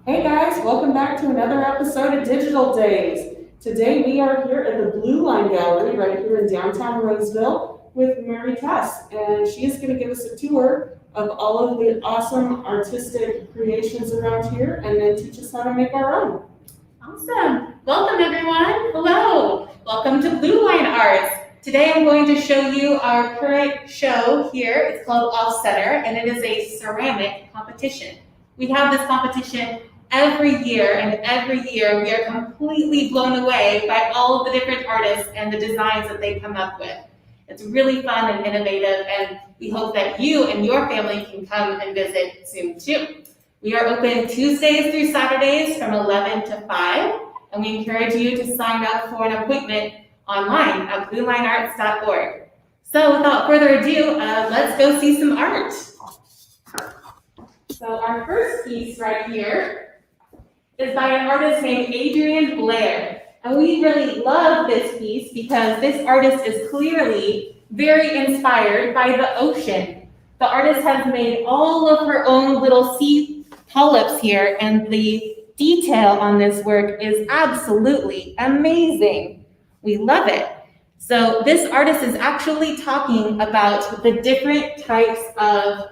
Hey guys, welcome back to another episode of Digital Days. Today we are here at the Blue Line Gallery right here in downtown Roseville with Mary Tess, and she is going to give us a tour of all of the awesome artistic creations around here and then teach us how to make our own. Awesome. Welcome everyone. Hello. Welcome to Blue Line Arts. Today I'm going to show you our current show here. It's called Off Center and it is a ceramic competition. We have this competition every year, and every year we are completely blown away by all of the different artists and the designs that they come up with. It's really fun and innovative, and we hope that you and your family can come and visit soon too. We are open Tuesdays through Saturdays from 11 to 5, and we encourage you to sign up for an appointment online at bluelinearts.org. So without further ado, let's go see some art. So our first piece right here is by an artist named Adrian Blair. And we really love this piece because this artist is clearly very inspired by the ocean. The artist has made all of her own little sea polyps here, and the detail on this work is absolutely amazing. We love it. So this artist is actually talking about the different types of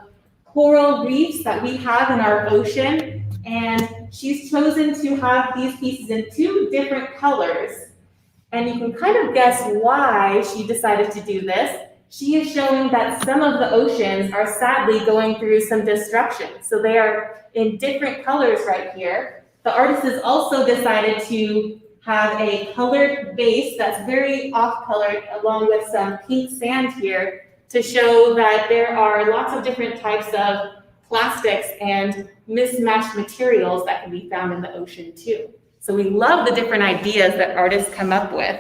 coral reefs that we have in our ocean, and she's chosen to have these pieces in two different colors. And you can kind of guess why she decided to do this. She is showing that some of the oceans are sadly going through some destruction. So they are in different colors right here. The artist has also decided to have a colored base that's very off-colored along with some pink sand here to show that there are lots of different types of plastics and mismatched materials that can be found in the ocean too. So we love the different ideas that artists come up with,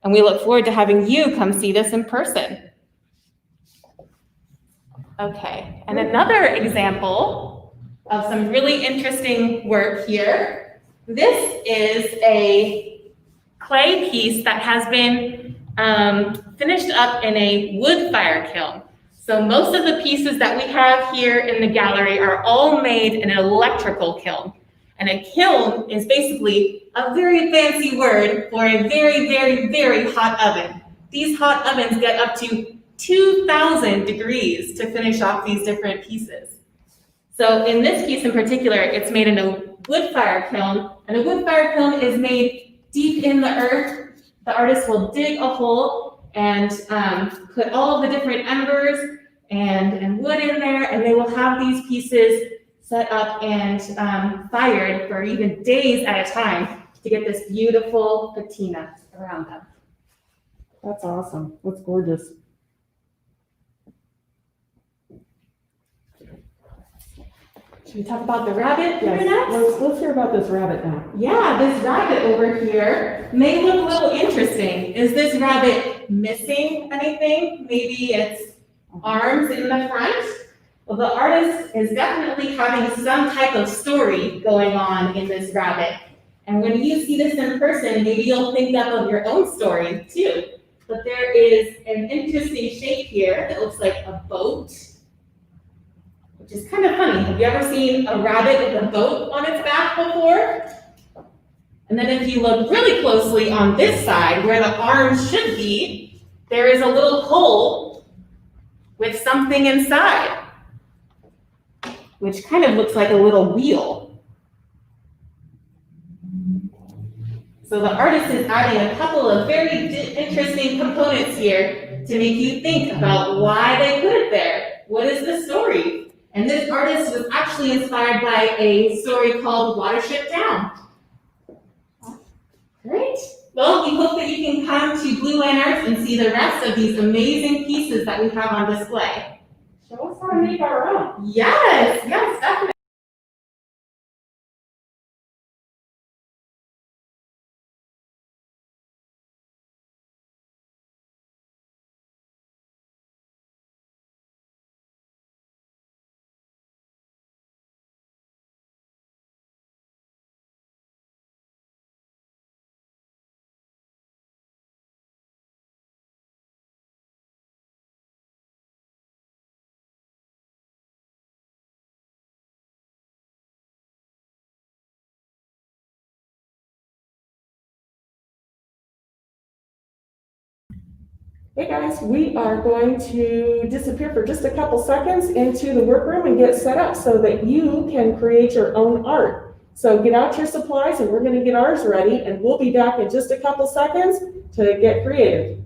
and we look forward to having you come see this in person. Okay, and another example of some really interesting work here. This is a clay piece that has been finished up in a wood fire kiln. So most of the pieces that we have here in the gallery are all made in an electrical kiln. And a kiln is basically a very fancy word for a very, very, very hot oven. These hot ovens get up to 2,000 degrees to finish off these different pieces. So in this piece in particular, it's made in a wood fire kiln, and a wood fire kiln is made deep in the earth. The artist will dig a hole and put all of the different embers and wood in there, and they will have these pieces set up and fired for even days at a time to get this beautiful patina around them. That's awesome. That's gorgeous. Should we talk about the rabbit Yes, next? let's hear about this rabbit now. Yeah, this rabbit over here may look a little interesting. Is this rabbit missing anything? Maybe its arms in the front? Well, the artist is definitely having some type of story going on in this rabbit. And when you see this in person, maybe you'll think up of your own story too. But there is an interesting shape here that looks like a boat, which is kind of funny. Have you ever seen a rabbit with a boat on its back before? And then if you look really closely on this side, where the arms should be, there is a little hole with something inside, which kind of looks like a little wheel. So the artist is adding a couple of very interesting components here to make you think about why they put it there. What is the story? And this artist was actually inspired by a story called Watership Down. Great. Well, we hope that you can come to Blue Line Arts and see the rest of these amazing pieces that we have on display. Show us how to make our own. Yes, definitely. Hey guys, we are going to disappear for just a couple seconds into the workroom and get set up so that you can create your own art. So get out your supplies and we're going to get ours ready, and we'll be back in just a couple seconds to get creative.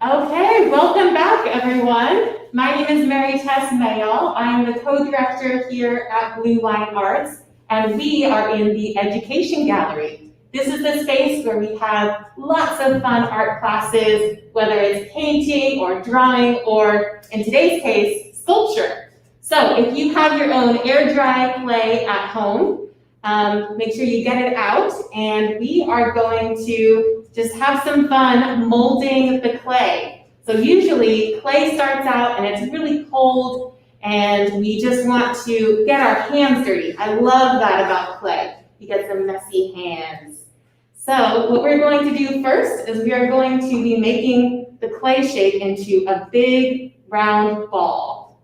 Okay, welcome back, everyone. My name is Mary Tess Mayall. I'm the co-director here at Blue Line Arts, and we are in the Education Gallery. This is the space where we have lots of fun art classes, whether it's painting or drawing, or in today's case, sculpture. So if you have your own air dry clay at home, make sure you get it out, and we are going to just have some fun molding the clay. So usually clay starts out and it's really cold and we just want to get our hands dirty. I love that about clay. You get some messy hands. So what we're going to do first is we are going to be making the clay shape into a big round ball.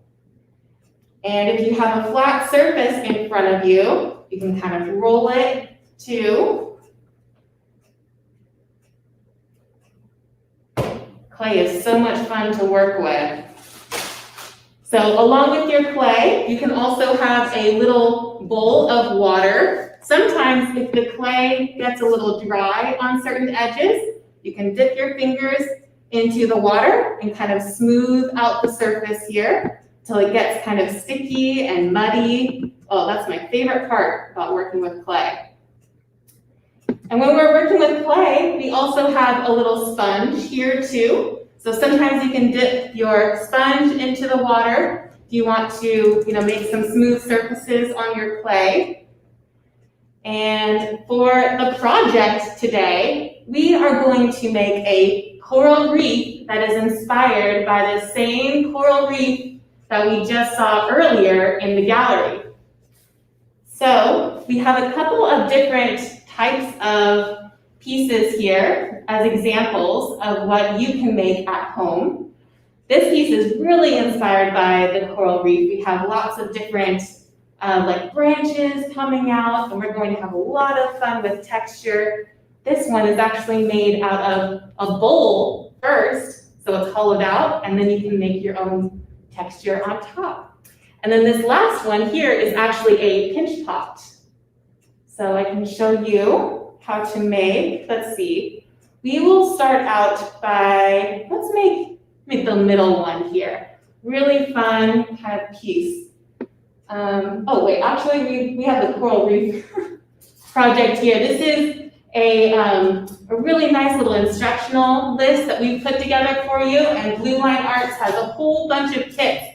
And if you have a flat surface in front of you, you can kind of roll it to. Clay is so much fun to work with. So along with your clay, you can also have a little bowl of water. Sometimes if the clay gets a little dry on certain edges, you can dip your fingers into the water and kind of smooth out the surface here till it gets kind of sticky and muddy. Oh, that's my favorite part about working with clay. And when we're working with clay, we also have a little sponge here too. So sometimes you can dip your sponge into the water if you want to, make some smooth surfaces on your clay. And for the project today, we are going to make a coral reef that is inspired by the same coral reef that we just saw earlier in the gallery. So we have a couple of different types of pieces here as examples of what you can make at home. This piece is really inspired by the coral reef. We have lots of different branches coming out, and we're going to have a lot of fun with texture. This one is actually made out of a bowl first, so it's hollowed out, and then you can make your own texture on top. And then this last one here is actually a pinch pot. So I can show you how to make, let's see. We will start out by, let's make the middle one here. Really fun kind of piece. We have the coral reef project here. This is a really nice little instructional list that we've put together for you, and Blue Line Arts has a whole bunch of kits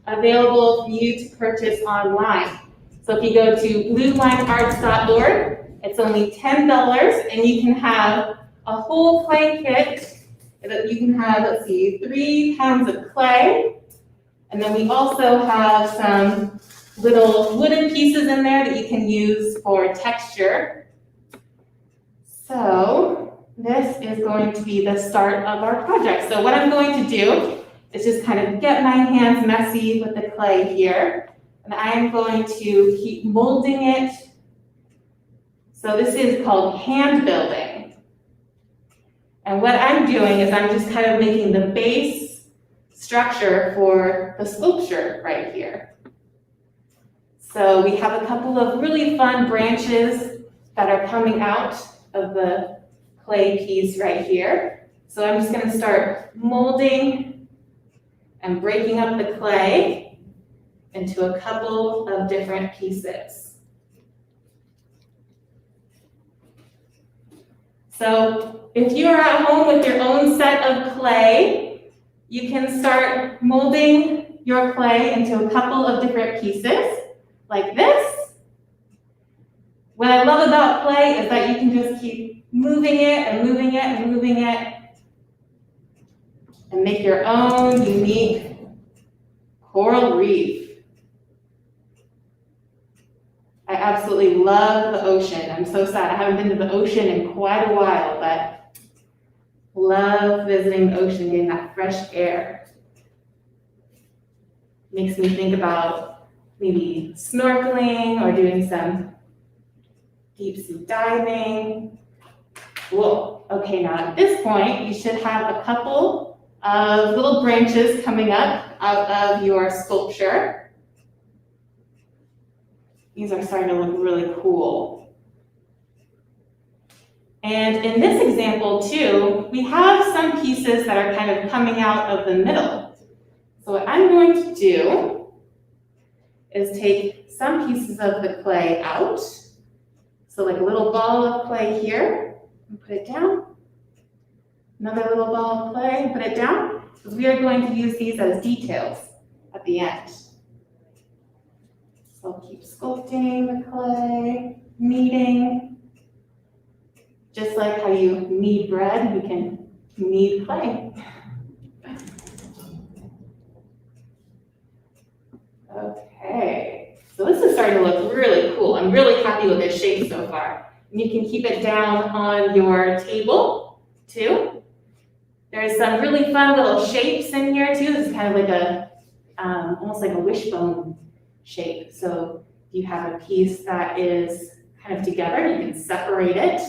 available for you to purchase online. So if you go to bluelinearts.org, it's only $10, and you can have a whole clay kit that you can have, 3 pounds of clay, and then we also have some little wooden pieces in there that you can use for texture. So this is going to be the start of our project. So what I'm going to do is just kind of get my hands messy with the clay here, and I'm going to keep molding it. So this is called hand building. And what I'm doing is I'm just kind of making the base structure for the sculpture right here. So we have a couple of really fun branches that are coming out of the clay piece right here. So I'm just going to start molding and breaking up the clay into a couple of different pieces. So if you are at home with your own set of clay, you can start molding your clay into a couple of different pieces, like this. What I love about clay is that you can just keep moving it and moving it and moving it and make your own unique coral reef. I absolutely love the ocean. I'm so sad I haven't been to the ocean in quite a while, but love visiting the ocean, getting that fresh air. Makes me think about maybe snorkeling or doing some deep sea diving. Cool. Okay, now at this point, you should have a couple of little branches coming up out of your sculpture. These are starting to look really cool. And in this example too, we have some pieces that are kind of coming out of the middle. So what I'm going to do is take some pieces of the clay out. So like a little ball of clay here, and put it down. Another little ball of clay, and put it down. Because we are going to use these as details at the end. So I'll keep sculpting the clay, kneading. Just like how you knead bread, you can knead clay. Okay, so this is starting to look really cool. I'm really happy with this shape so far. And you can keep it down on your table too. There's some really fun little shapes in here too. This is kind of like a, almost like a wishbone shape. So you have a piece that is kind of together, you can separate it.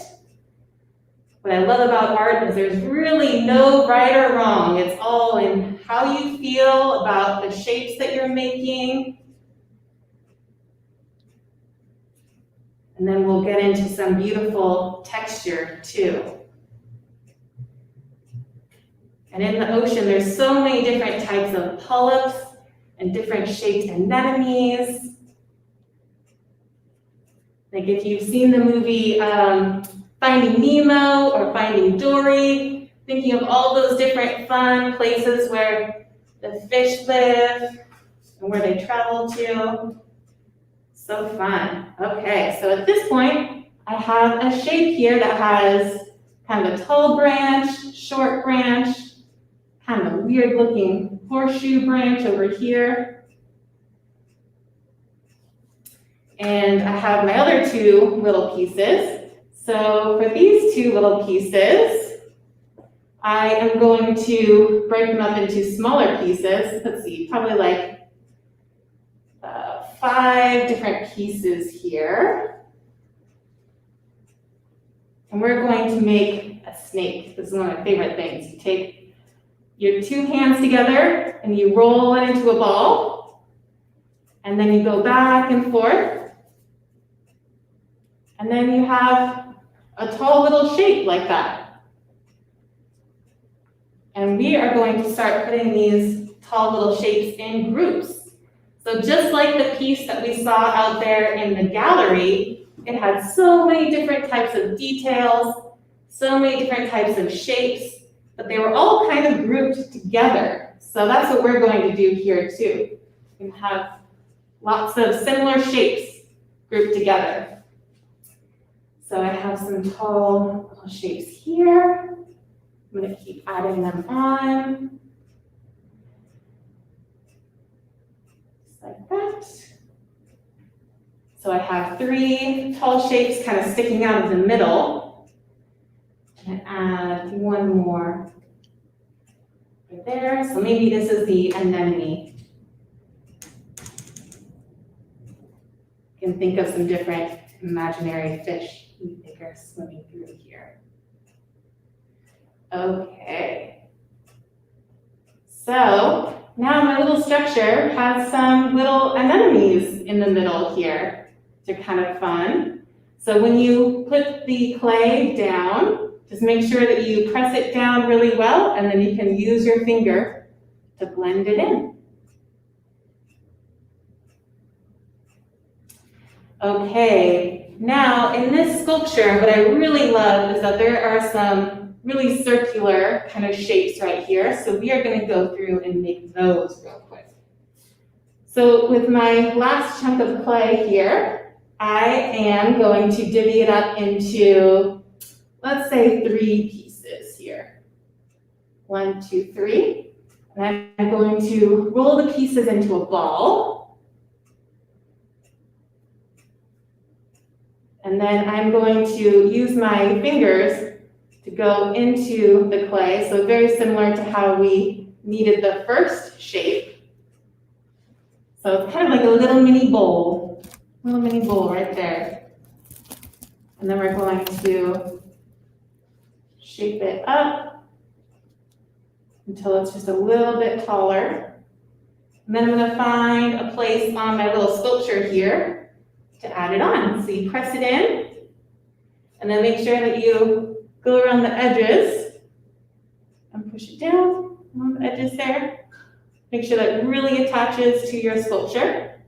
What I love about art is there's really no right or wrong. It's all in how you feel about the shapes that you're making. And then we'll get into some beautiful texture too. And in the ocean, there's so many different types of polyps and different shaped anemones. Like if you've seen the movie Finding Nemo or Finding Dory, thinking of all those different fun places where the fish live and where they travel to. So fun. Okay, so at this point, I have a shape here that has kind of a tall branch, short branch, kind of a weird looking horseshoe branch over here. And I have my other two little pieces. So for these two little pieces, I am going to break them up into smaller pieces. Let's see, probably like 5 different pieces here. And we're going to make a snake. This is one of my favorite things. You take your 2 hands together and you roll it into a ball. And then you go back and forth. And then you have a tall little shape like that. And we are going to start putting these tall little shapes in groups. So just like the piece that we saw out there in the gallery, it had so many different types of details, so many different types of shapes, but they were all kind of grouped together. So that's what we're going to do here too. We have lots of similar shapes grouped together. So I have some tall little shapes here. I'm going to keep adding them on. Like that. So I have 3 tall shapes kind of sticking out of the middle. And add 1 more right there. So maybe this is the anemone. You can think of some different imaginary fish you think are swimming through here. Okay. So now my little structure has some little anemones in the middle here. They're kind of fun. So when you put the clay down, just make sure that you press it down really well, and then you can use your finger to blend it in. Okay, now in this sculpture, what I really love is that there are some really circular kind of shapes right here. So we are going to go through and make those real quick. So with my last chunk of clay here, I am going to divvy it up into, let's say 3 pieces here. 1, 2, 3. And I'm going to roll the pieces into a ball. And then I'm going to use my fingers to go into the clay, so very similar to how we kneaded the first shape. So it's kind of like a little mini bowl right there. And then we're going to shape it up until it's just a little bit taller. And then I'm going to find a place on my little sculpture here to add it on. So you press it in, and then make sure that you go around the edges and push it down on the edges there. Make sure that it really attaches to your sculpture.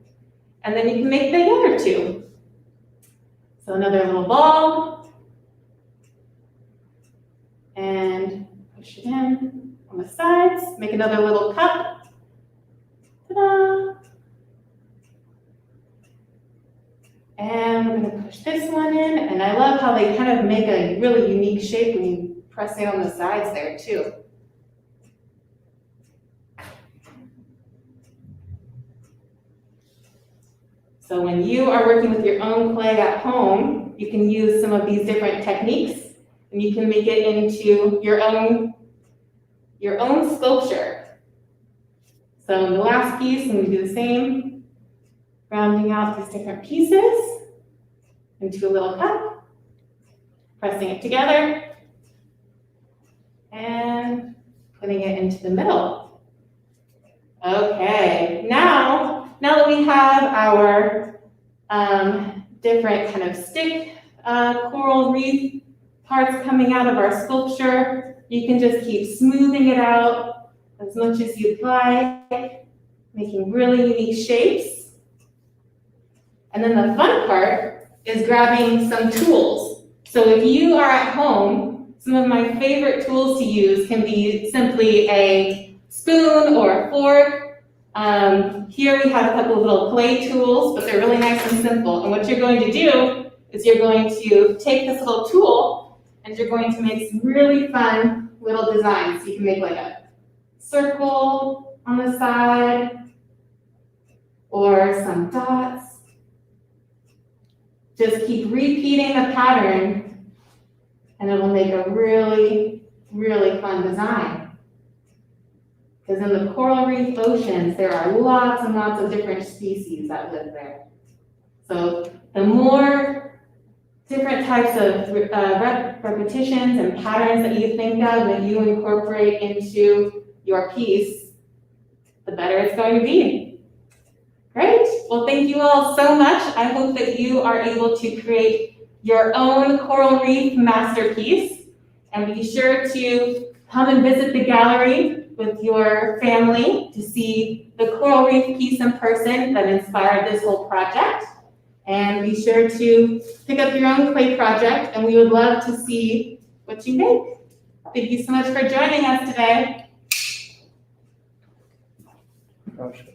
And then you can make the other 2. So another little ball. And push it in on the sides. Make another little cup. Ta-da! And we're going to push this one in, and I love how they kind of make a really unique shape when you press it on the sides there too. So when you are working with your own clay at home, you can use some of these different techniques, and you can make it into your own sculpture. So in the last piece, I'm going to do the same. Rounding out these different pieces into a little cup, pressing it together, and putting it into the middle. Okay, now that we have our different kind of stick coral reef parts coming out of our sculpture, you can just keep smoothing it out as much as you'd like, making really unique shapes. And then the fun part is grabbing some tools. So if you are at home, some of my favorite tools to use can be simply a spoon or a fork. Here we have a couple of little clay tools, but they're really nice and simple. And what you're going to do is you're going to take this little tool and you're going to make some really fun little designs. So you can make like a circle on the side or some dots. Just keep repeating the pattern and it will make a really, really fun design. Because in the coral reef oceans, there are lots and lots of different species that live there. So the more different types of repetitions and patterns that you think of that you incorporate into your piece, the better it's going to be. Great. Well, thank you all so much. I hope that you are able to create your own coral reef masterpiece. And be sure to come and visit the gallery with your family to see the coral reef piece in person that inspired this whole project. And be sure to pick up your own clay project, and we would love to see what you make. Thank you so much for joining us today. Gosh.